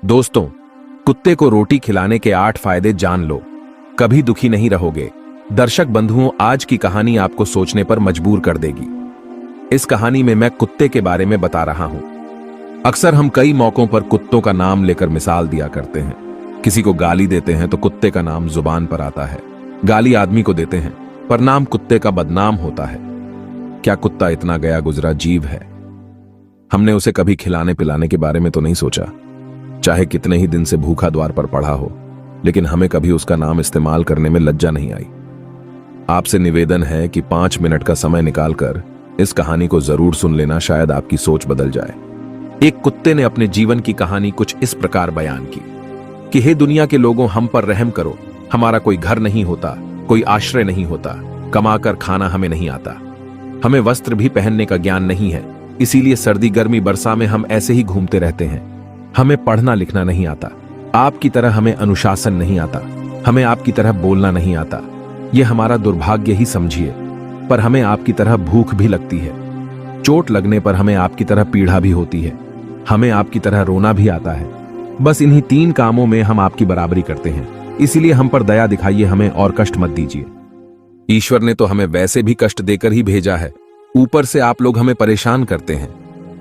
दोस्तों, कुत्ते को रोटी खिलाने के 8 फायदे जान लो, कभी दुखी नहीं रहोगे। दर्शक बंधुओं, आज की कहानी आपको सोचने पर मजबूर कर देगी। इस कहानी में मैं कुत्ते के बारे में बता रहा हूं। अक्सर हम कई मौकों पर कुत्तों का नाम लेकर मिसाल दिया करते हैं। किसी को गाली देते हैं तो कुत्ते का नाम जुबान पर आता है। गाली आदमी को देते हैं पर नाम कुत्ते का बदनाम होता है। क्या कुत्ता इतना गया गुजरा जीव है? हमने उसे कभी खिलाने पिलाने के बारे में तो नहीं सोचा, चाहे कितने ही दिन से भूखा द्वार पर पड़ा हो, लेकिन हमें कभी उसका नाम इस्तेमाल करने में लज्जा नहीं आई। आपसे निवेदन है कि 5 मिनट का समय निकालकर इस कहानी को जरूर सुन लेना, शायद आपकी सोच बदल जाए। एक कुत्ते ने अपने जीवन की कहानी कुछ इस प्रकार बयान की कि हे दुनिया के लोगों, हम पर रहम करो। हमारा कोई घर नहीं होता, कोई आश्रय नहीं होता, कमाकर खाना हमें नहीं आता, हमें वस्त्र भी पहनने का ज्ञान नहीं है, इसीलिए सर्दी गर्मी बरसा में हम ऐसे ही घूमते रहते हैं। हमें पढ़ना लिखना नहीं आता, आपकी तरह हमें अनुशासन नहीं आता, हमें आपकी तरह बोलना नहीं आता। यह हमारा दुर्भाग्य ही समझिए, पर हमें आपकी तरह भूख भी लगती है। चोट लगने पर हमें आपकी तरह पीड़ा भी होती है, हमें आपकी तरह रोना भी आता है। बस इन्हीं 3 कामों में हम आपकी बराबरी करते हैं, इसीलिए हम पर दया दिखाइए, हमें और कष्ट मत दीजिए। ईश्वर ने तो हमें वैसे भी कष्ट देकर ही भेजा है, ऊपर से आप लोग हमें परेशान करते हैं।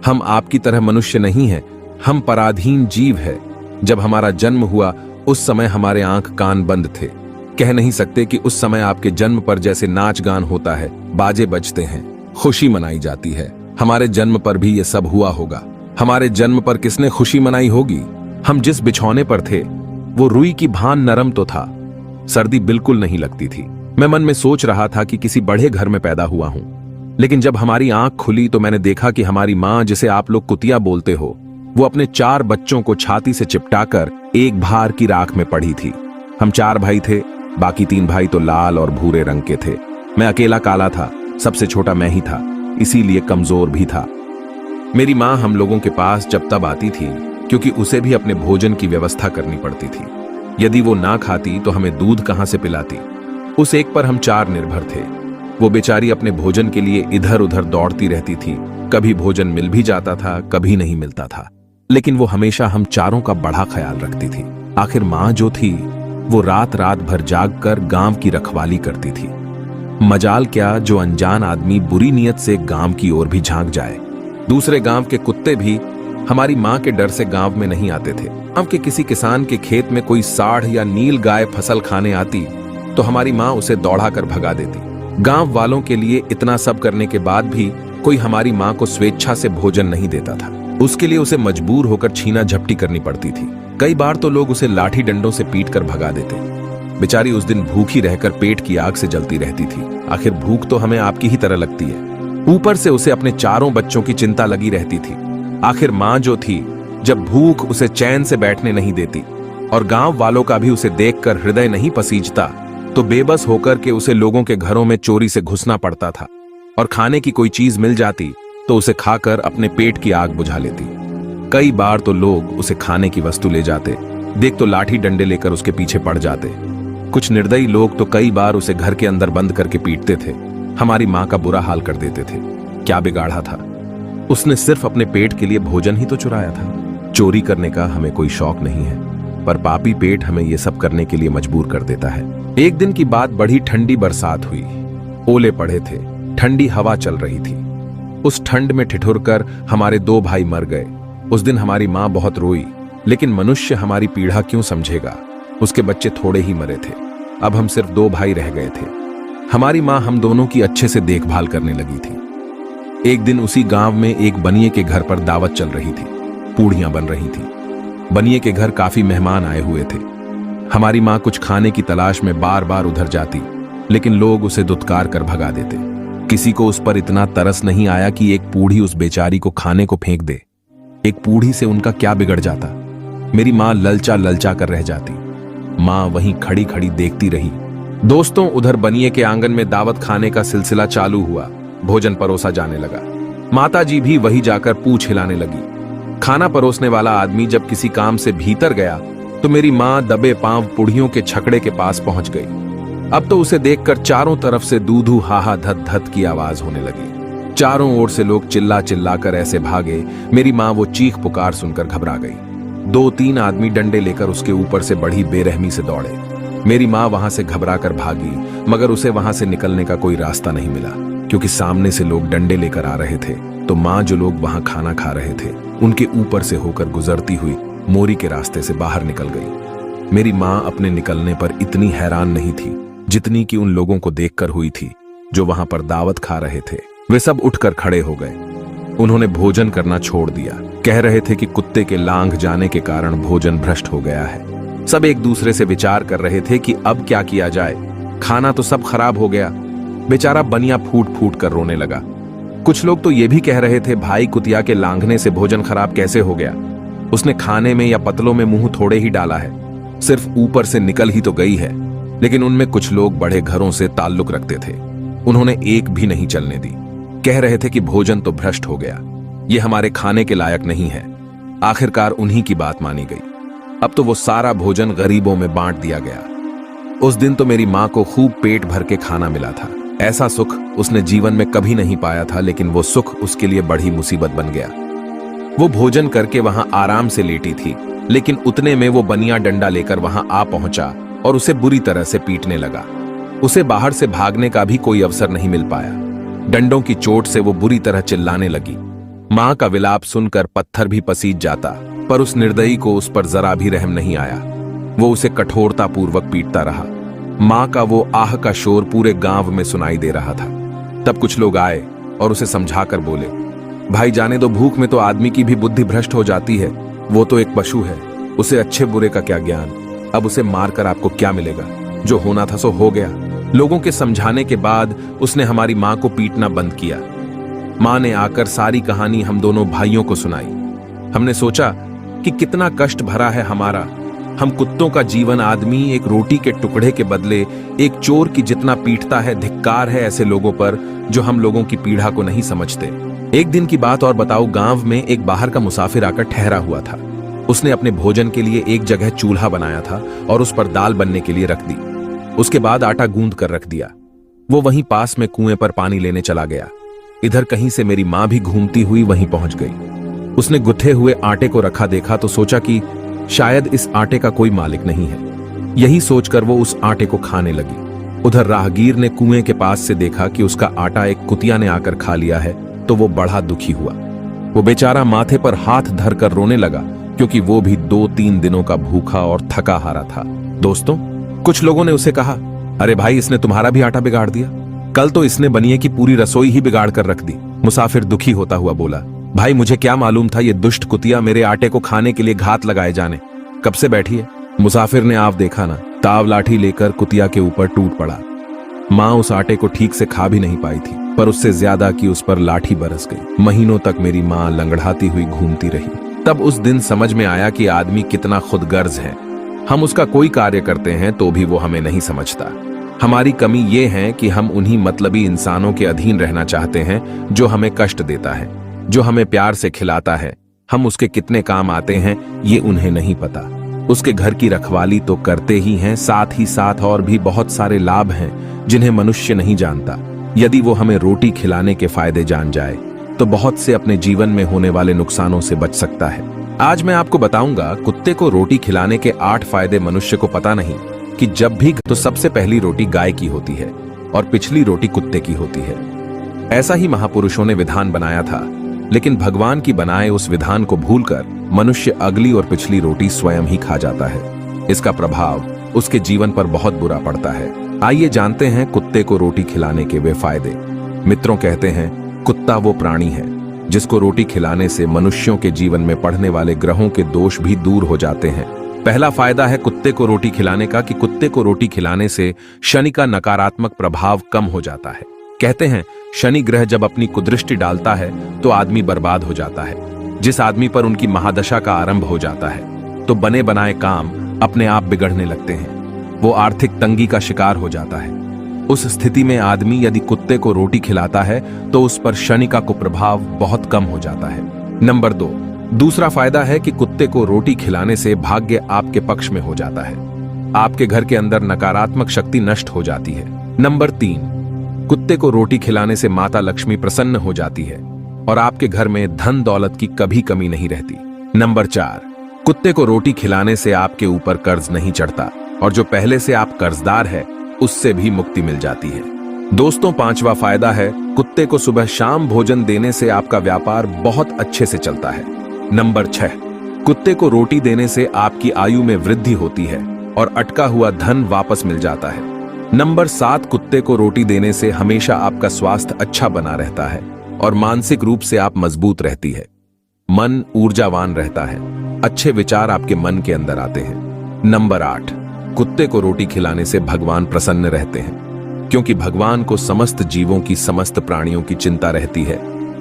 हम आपकी तरह मनुष्य नहीं हैं, हम पराधीन जीव है। जब हमारा जन्म हुआ उस समय हमारे आंख कान बंद थे। कह नहीं सकते कि उस समय आपके जन्म पर जैसे नाच गान होता है, बाजे बजते हैं, खुशी मनाई जाती है, हमारे जन्म पर भी ये सब हुआ होगा। हमारे जन्म पर किसने खुशी मनाई होगी? हम जिस बिछौने पर थे वो रुई की भान नरम तो था, सर्दी बिल्कुल नहीं लगती थी। मैं मन में सोच रहा था कि किसी बड़े घर में पैदा हुआ हूं, लेकिन जब हमारी आंख खुली तो मैंने देखा कि हमारी मां, जिसे आप लोग कुतिया बोलते हो, वो अपने 4 बच्चों को छाती से चिपटाकर एक भार की राख में पड़ी थी। हम 4 भाई थे, बाकी 3 भाई तो लाल और भूरे रंग के थे। मैं अकेला काला था, सबसे छोटा मैं ही था, इसीलिए कमजोर भी था। मेरी मां हम लोगों के पास जब तब आती थी क्योंकि उसे भी अपने भोजन की व्यवस्था करनी पड़ती थी। यदि वो ना खाती तो हमें दूध कहां से पिलाती? उस एक पर हम 4 निर्भर थे। वो बेचारी अपने भोजन के लिए इधर उधर दौड़ती रहती थी। कभी भोजन मिल भी जाता था, कभी नहीं मिलता था, लेकिन वो हमेशा हम चारों का बड़ा ख्याल रखती थी। आखिर मां जो थी वो रात रात भर जाग कर गांव की रखवाली करती थी। मजाल क्या जो अनजान आदमी बुरी नीयत से गांव की ओर भी झांक जाए। दूसरे गांव के कुत्ते भी हमारी मां के डर से गांव में नहीं आते थे। गांव के किसी किसान के खेत में कोई साढ़ या नील गाय फसल खाने आती तो हमारी मां उसे दौड़ा कर भगा देती। गांव वालों के लिए इतना सब करने के बाद भी कोई हमारी मां को स्वेच्छा से भोजन नहीं देता था। उसके लिए उसे मजबूर होकर छीना झपटी करनी पड़ती थी। कई बार तो लोग उसे लाठी डंडों से पीट कर भगा देते। बेचारी उस दिन भूखी रहकर पेट की आग से जलती रहती थी। आखिर भूख तो हमें आपकी ही तरह लगती है, ऊपर से उसे अपने 4 बच्चों की चिंता लगी रहती थी। आखिर मां जो थी, जब भूख उसे चैन से बैठने नहीं देती और गांव वालों का भी उसे देखकर हृदय नहीं पसीजता, तो बेबस होकर के उसे लोगों के घरों में चोरी से घुसना पड़ता था, और खाने की कोई चीज मिल जाती तो उसे खाकर अपने पेट की आग बुझा लेती। कई बार तो लोग उसे खाने की वस्तु ले जाते, देख तो लाठी डंडे लेकर उसके पीछे पड़ जाते। कुछ निर्दयी लोग तो कई बार उसे घर के अंदर बंद करके पीटते थे, हमारी मां का बुरा हाल कर देते थे। क्या बिगाड़ा था? उसने सिर्फ अपने पेट के लिए भोजन ही तो चुराया था। चोरी करने का हमें कोई शौक नहीं है, पर पापी पेट हमें यह सब करने के लिए मजबूर कर देता है। एक दिन की बात, बड़ी ठंडी बरसात हुई, ओले पड़े थे, ठंडी हवा चल रही थी। उस ठंड में ठिठुरकर हमारे 2 भाई मर गए। उस दिन हमारी मां बहुत रोई, लेकिन मनुष्य हमारी पीड़ा क्यों समझेगा? उसके बच्चे थोड़े ही मरे थे, अब हम सिर्फ 2 भाई रह गए थे। हमारी मां हम दोनों की अच्छे से देखभाल करने लगी थी। एक दिन उसी गांव में एक बनिए के घर पर दावत चल रही थी, पूड़ियां बन रही थी। बनिए के घर काफी मेहमान आए हुए थे। हमारी मां कुछ खाने की तलाश में बार बार उधर जाती, लेकिन लोग उसे दुत्कार कर भगा देते। किसी को उस पर इतना तरस नहीं आया कि एक पूड़ी उस बेचारी को खाने को फेंक दे। एक पूड़ी से उनका क्या बिगड़ जाता? मेरी मां ललचा ललचा कर रह जाती। मां वहीं खड़ी खड़ी देखती रही। दोस्तों, उधर बनिए के आंगन में दावत खाने का सिलसिला चालू हुआ। भोजन परोसा जाने लगा। माताजी भी वही जाकर पूंछ हिलाने लगी। खाना परोसने वाला आदमी जब किसी काम से भीतर गया तो मेरी मां दबे पांव पुड़ियों के छकड़े के पास पहुंच गई। अब तो उसे देखकर चारों तरफ से दूधू हाहा धत धत की आवाज होने लगी। चारों ओर से लोग चिल्ला चिल्ला कर ऐसे भागे, मेरी मां वो चीख पुकार सुनकर घबरा गई। 2-3 आदमी डंडे लेकर उसके ऊपर से बड़ी बेरहमी से दौड़े। मेरी माँ वहां से घबराकर भागी, मगर उसे वहां से निकलने का कोई रास्ता नहीं मिला, क्योंकि सामने से लोग डंडे लेकर आ रहे थे। तो माँ जो लोग वहां खाना खा रहे थे उनके ऊपर से होकर गुजरती हुई मोरी के रास्ते से बाहर निकल गई। मेरी माँ अपने निकलने पर इतनी हैरान नहीं थी जितनी कि उन लोगों को देखकर हुई थी जो वहां पर दावत खा रहे थे। वे सब उठकर खड़े हो गए। उन्होंने भोजन करना छोड़ दिया। कह रहे थे कि कुत्ते के लांघ जाने के कारण भोजन भ्रष्ट हो गया है। सब एक दूसरे से विचार कर रहे थे कि अब क्या किया जाए। खाना तो सब खराब हो गया। बेचारा बनिया फूट फूट कर रोने लगा। कुछ लोग तो ये भी कह रहे थे, भाई कुतिया के लांघने से भोजन खराब कैसे हो गया? उसने खाने में या पतलों में मुंह थोड़े ही डाला है, सिर्फ ऊपर से निकल ही तो गई है। लेकिन उनमें कुछ लोग बड़े घरों से ताल्लुक रखते थे। उन्होंने एक भी नहीं चलने दी। कह रहे थे कि भोजन तो भ्रष्ट हो गया, ये हमारे खाने के लायक नहीं है। आखिरकार उन्हीं की बात मानी गई। अब तो वो सारा भोजन गरीबों में बांट दिया गया। उस दिन तो मेरी माँ को खूब पेट भर के खाना मिला था। ऐसा सुख उसने जीवन में कभी नहीं पाया था, लेकिन वो सुख उसके लिए बड़ी मुसीबत बन गया। वो भोजन करके वहां आराम से लेटी थी, लेकिन उतने में वो बनिया डंडा लेकर वहां आ पहुंचा और उसे बुरी तरह से पीटने लगा। उसे बाहर से भागने का भी कोई अवसर नहीं मिल पाया। डंडों की चोट से वो बुरी तरह चिल्लाने लगी। मां का विलाप सुनकर पत्थर भी पसीज जाता, पर उस निर्दयी को उस पर जरा भी रहम नहीं आया। वो उसे कठोरतापूर्वक पीटता रहा। मां का वो आह का शोर पूरे गांव में सुनाई दे रहा था। तब कुछ लोग आए और उसे समझाकर बोले, भाई जाने दो, भूख में तो आदमी की भी बुद्धि भ्रष्ट हो जाती है। वो तो एक पशु है, उसे अच्छे बुरे का क्या ज्ञान। अब उसे मारकर आपको क्या मिलेगा? जो होना था सो हो गया। लोगों के समझाने के बाद उसने हमारी मां को पीटना बंद किया। मां ने आकर सारी कहानी हम दोनों भाइयों को सुनाई। हमने सोचा कि कितना कष्ट भरा है हमारा। हम कुत्तों का जीवन आदमी एक रोटी के टुकड़े के बदले एक चोर की जितना पीटता है। धिक्कार है ऐसे लोगों पर जो हम लोगों की पीड़ा को नहीं समझते। एक दिन की बात और बताऊं, गांव में एक बाहर का मुसाफिर आकर ठहरा हुआ था। उसने अपने भोजन के लिए एक जगह चूल्हा बनाया था और उस पर दाल बनने के लिए रख दी। उसके बाद आटा गूंद कर रख दिया। वो वहीं पास में कुएं पर पानी लेने चला गया। इधर कहीं से मेरी मां भी घूमती हुई वहीं पहुंच गई। उसने गुथे हुए आटे को रखा देखा तो सोचा कि शायद इस आटे का कोई मालिक नहीं है। यही सोचकर वो उस आटे को खाने लगी। उधर राहगीर ने कुएं के पास से देखा कि उसका आटा एक कुतिया ने आकर खा लिया है, तो वो बड़ा दुखी हुआ। वो बेचारा माथे पर हाथ धरकर रोने लगा, क्योंकि वो भी 2-3 दिनों का भूखा और थका हारा था। दोस्तों, कुछ लोगों ने उसे कहा, अरे भाई, इसने तुम्हारा भी आटा बिगाड़ दिया। कल तो इसने बनिए की पूरी रसोई ही बिगाड़ कर रख दी। मुसाफिर दुखी होता हुआ बोला, भाई मुझे क्या मालूम था ये दुष्ट कुतिया मेरे आटे को खाने के लिए घात लगाए जाने। कब से बैठी है? मुसाफिर ने आप देखा ना, ताव लाठी लेकर कुतिया के ऊपर टूट पड़ा। मां उस आटे को ठीक से खा भी नहीं पाई थी, पर उससे ज्यादा कि उस पर लाठी बरस गई। महीनों तक मेरी मां लंगड़ाती हुई घूमती रही। तब उस दिन समझ में आया कि आदमी कितना खुदगर्ज है। हम उसका कोई कार्य करते हैं तो भी वो हमें नहीं समझता। हमारी कमी ये है कि हम उन्हीं मतलबी इंसानों के अधीन रहना चाहते हैं जो हमें कष्ट देता है, जो हमें प्यार से खिलाता है। हम उसके कितने काम आते हैं ये उन्हें नहीं पता। उसके घर की रखवाली तो करते ही हैं, साथ ही साथ और भी बहुत सारे लाभ हैं जिन्हें मनुष्य नहीं जानता। यदि वो हमें रोटी खिलाने के फायदे जान जाए तो बहुत से अपने जीवन में होने वाले नुकसानों से बच सकता है। आज मैं आपको बताऊंगा कुत्ते को रोटी खिलाने के 8 फायदे मनुष्य को पता नहीं कि जब भी तो सबसे पहली रोटी गाय की होती है और पिछली रोटी कुत्ते की होती है। ऐसा ही महापुरुषों ने विधान बनाया था, लेकिन भगवान की बनाए उस विधान को भूलकर मनुष्य अगली और पिछली रोटी स्वयं ही खा जाता है। इसका प्रभाव उसके जीवन पर बहुत बुरा पड़ता है। आइए जानते हैं कुत्ते को रोटी खिलाने के वे फायदे। मित्रों, कहते हैं कुत्ता वो प्राणी है जिसको रोटी खिलाने से मनुष्यों के जीवन में पड़ने वाले ग्रहों के दोष भी दूर हो जाते हैं। पहला फायदा है कुत्ते को रोटी खिलाने का कि कुत्ते को रोटी खिलाने से शनि का नकारात्मक प्रभाव कम हो जाता है। कहते हैं शनि ग्रह जब अपनी कुदृष्टि डालता है तो आदमी बर्बाद हो जाता है। जिस आदमी पर उनकी महादशा का आरंभ हो जाता है तो बने बनाए काम अपने आप बिगड़ने लगते हैं। वो आर्थिक तंगी का शिकार हो जाता है। उस स्थिति में आदमी यदि कुत्ते को रोटी खिलाता है तो उस पर शनि का कुप्रभाव बहुत कम हो जाता है। नंबर 2, दूसरा फायदा है कि कुत्ते को रोटी खिलाने से भाग्य आपके पक्ष में हो जाता है। आपके घर के अंदर नकारात्मक शक्ति नष्ट हो जाती है। नंबर 3, कुत्ते को रोटी खिलाने से माता लक्ष्मी प्रसन्न हो जाती है और आपके घर में धन दौलत की कभी कमी नहीं रहती। नंबर 4, कुत्ते को रोटी खिलाने से आपके ऊपर कर्ज नहीं चढ़ता और जो पहले से आप कर्जदार है उससे भी मुक्ति मिल जाती है। दोस्तों, 5वां फायदा है कुत्ते को सुबह शाम भोजन देने से आपका व्यापार बहुत अच्छे से चलता है। नंबर 6, कुत्ते को रोटी देने से आपकी आयु में वृद्धि होती है और अटका हुआ धन वापस मिल जाता है। नंबर 7, कुत्ते को रोटी देने से हमेशा आपका स्वास्थ्य अच्छा बना रहता है और मानसिक रूप से आप मजबूत रहती है। मन ऊर्जावान रहता है, अच्छे विचार आपके मन के अंदर आते हैं। नंबर 8, कुत्ते को रोटी खिलाने से भगवान प्रसन्न रहते हैं क्योंकि भगवान को समस्त जीवों की, समस्त प्राणियों की चिंता रहती है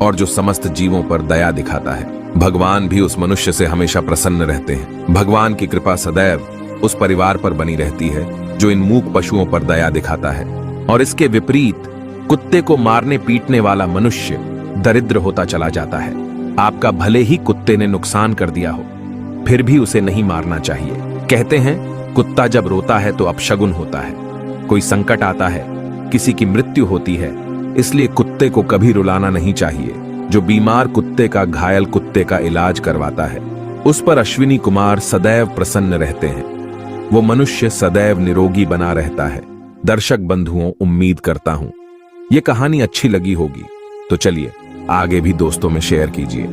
और जो समस्त जीवों पर दया दिखाता है, भगवान भी उस मनुष्य से हमेशा प्रसन्न रहते हैं। भगवान की कृपा सदैव उस परिवार पर बनी रहती है जो इन मूक पशुओं पर दया दिखाता है। और इसके विपरीत कुत्ते को मारने पीटने वाला मनुष्य दरिद्र होता चला जाता है। आपका भले ही कुत्ते ने नुकसान कर दिया हो, फिर भी उसे नहीं मारना चाहिए। कहते हैं कुत्ता जब रोता है तो अपशगुन होता है, कोई संकट आता है, किसी की मृत्यु होती है, इसलिए कुत्ते को कभी रुलाना नहीं चाहिए। जो बीमार कुत्ते का, घायल कुत्ते का इलाज करवाता है, उस पर अश्विनी कुमार सदैव प्रसन्न रहते हैं। वो मनुष्य सदैव निरोगी बना रहता है। दर्शक बंधुओं, उम्मीद करता हूं ये कहानी अच्छी लगी होगी, तो चलिए आगे भी दोस्तों में शेयर कीजिए।